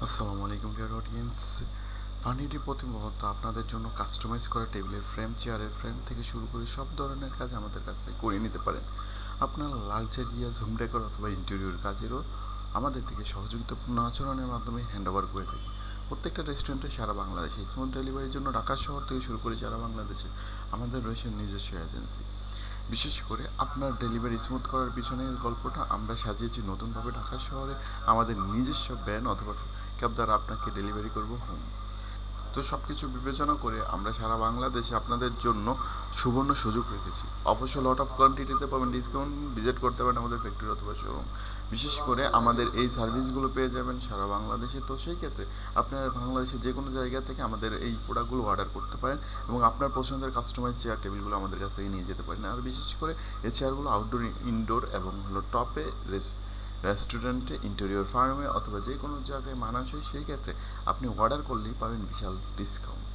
আসসালামু আলাইকুম dear audience. ফার্নিটি প্রতি মুহূর্তে আপনাদের জন্য কাস্টমাইজ করা টেবিলের ফ্রেম, চেয়ারের ফ্রেম থেকে শুরু করে সব ধরনের কাজ আমাদের কাছে করে নিতে পারেন। আপনার লাক্সারিয়াস হোম ডেকোর অথবা ইন্টেরিয়র কাজেরও আমাদের থেকে সহযোগিতাপূর্ণ আচরণের মাধ্যমে হ্যান্ড ওভার করে থাকি। প্রত্যেকটা রেস্টুরেন্টে সারা বাংলাদেশে স্মুথ ডেলিভারির জন্য ঢাকা শহর থেকে শুরু করে সারা বাংলাদেশে আমাদের রয়েছে নিজস্ব এজেন্সি। বিশেষ করে আপনার ডেলিভারি স্মুথ করার পিছনের গল্পটা আমরা সাজিয়েছি নতুনভাবে। ঢাকা শহরে আমাদের নিজস্ব ভ্যান অথবা ক্যাব দ্বারা আপনাকে ডেলিভারি করব হোম। তো সব কিছু বিবেচনা করে আমরা সারা বাংলাদেশে আপনাদের জন্য সুবর্ণ সুযোগ রেখেছি। অবশ্য লট অফ কোয়ান্টিটিতে পাবেন ডিসকাউন্ট। ভিজিট করতে পারেন আমাদের ফ্যাক্টরি অথবা শোরুম। বিশেষ করে আমাদের এই সার্ভিসগুলো পেয়ে যাবেন সারা বাংলাদেশে। তো সেই ক্ষেত্রে আপনারা বাংলাদেশের যে কোনো জায়গা থেকে আমাদের এই প্রোডাক্টগুলো অর্ডার করতে পারেন এবং আপনার পছন্দের কাস্টমাইজ চেয়ার টেবিলগুলো আমাদের কাছ থেকে নিয়ে যেতে পারেন। আর বিশেষ করে এই চেয়ারগুলো আউটডোর, ইনডোর এবং টপে রেস্টুরেন্টে, ইন্টেরিয়র ফার্মে অথবা যে কোনো জায়গায় মানানসই। সেই ক্ষেত্রে আপনি অর্ডার করলেই পাবেন বিশাল ডিসকাউন্ট।